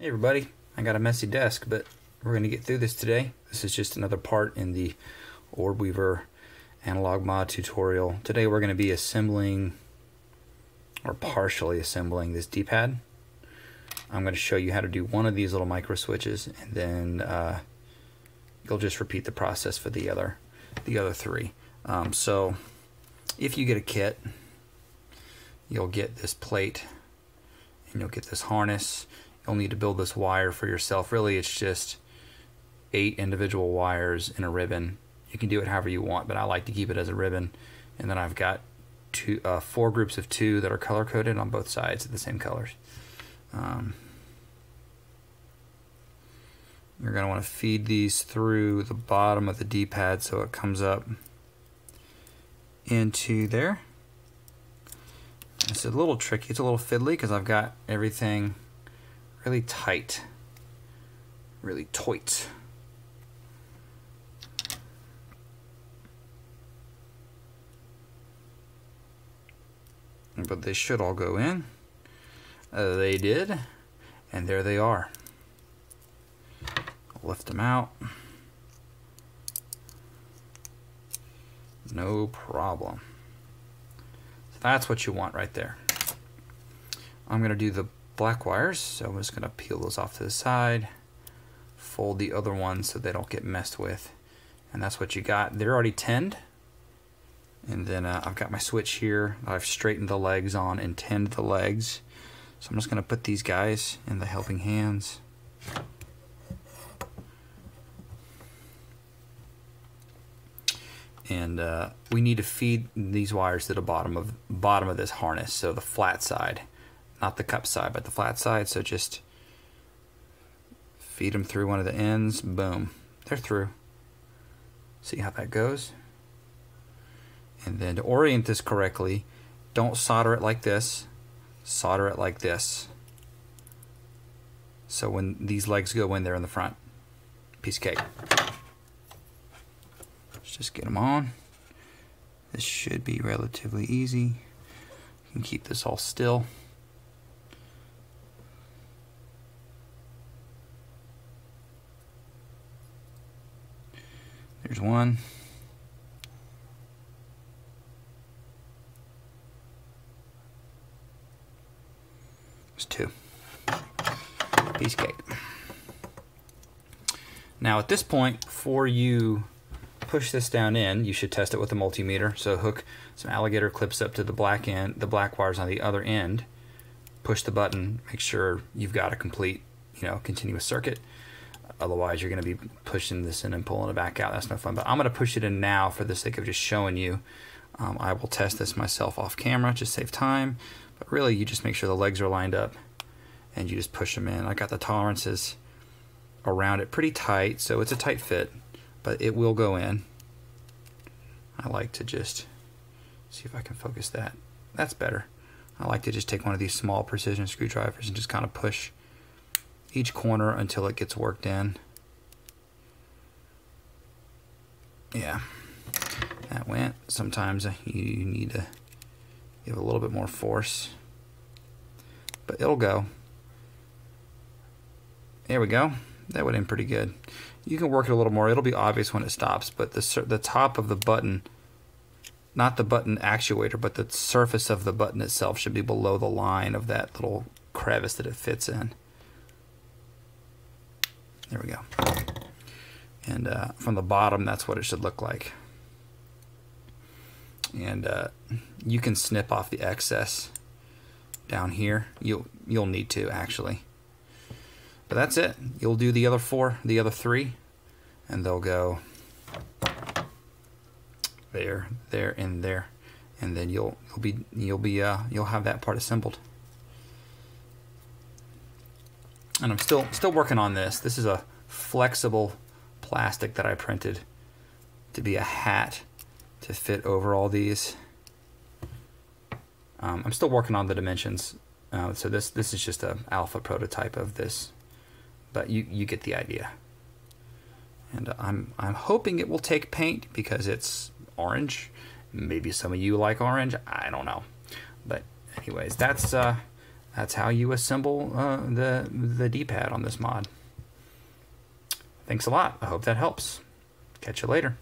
Hey everybody, I got a messy desk, but we're going to get through this today. This is just another part in the Orbweaver analog mod tutorial. Today we're going to be assembling, or partially assembling, this D-pad. I'm going to show you how to do one of these little micro switches, and then you'll just repeat the process for the other three. So if you get a kit, you'll get this plate, and you'll get this harness. You'll need to build this wire for yourself. Really, it's just 8 individual wires in a ribbon. You can do it however you want, but I like to keep it as a ribbon. And then I've got 4 groups of 2 that are color-coded on both sides of the same colors. You're going to want to feed these through the bottom of the D-pad so it comes up into there. It's a little tricky, it's a little fiddly because I've got everything really tight, really tight. But they should all go in. They did, and there they are. I'll lift them out. No problem. So that's what you want right there. I'm going to do the black wires, so I'm just going to peel those off to the side, fold the other ones so they don't get messed with, and that's what you got. They're already tinned, and then I've got my switch here. I've straightened the legs on and tinned the legs, so I'm just going to put these guys in the helping hands. And we need to feed these wires to the bottom of this harness, so the flat side. Not the cup side, but the flat side. So just feed them through one of the ends. Boom. They're through. See how that goes? And then to orient this correctly, don't solder it like this. Solder it like this. So when these legs go in there in the front, piece of cake. Let's just get them on. This should be relatively easy. You can keep this all still. There's one. There's 2. Piece of cake. Now at this point, before you push this down in, you should test it with a multimeter. So hook some alligator clips up to the black end, the black wires on the other end. Push the button. Make sure you've got a complete, continuous circuit. Otherwise, you're going to be pushing this in and pulling it back out. That's no fun. But I'm going to push it in now for the sake of just showing you. I will test this myself off camera, just save time. But really, you just make sure the legs are lined up, and you just push them in. I got the tolerances around it pretty tight, so it's a tight fit, but it will go in. I like to just see if I can focus that. That's better. I like to just take one of these small precision screwdrivers and just kind of push each corner until it gets worked in. Yeah, that went. Sometimes you need to give a little bit more force, but it'll go. There we go. That went in pretty good. You can work it a little more. It'll be obvious when it stops, but the top of the button, not the button actuator, but the surface of the button itself should be below the line of that little crevice that it fits in. There we go. And from the bottom, that's what it should look like. And you can snip off the excess down here. You'll need to, actually. But that's it. You'll do the other 3, and they'll go there, there, and there, and then you'll have that part assembled. And I'm still working on this. This is a flexible plastic that I printed to be a hat to fit over all these. I'm still working on the dimensions. So this is just an alpha prototype of this, but you get the idea. And I'm hoping it will take paint because it's orange. Maybe some of you like orange. I don't know. But anyways, that's that's how you assemble the D-pad on this mod. Thanks a lot. I hope that helps. Catch you later.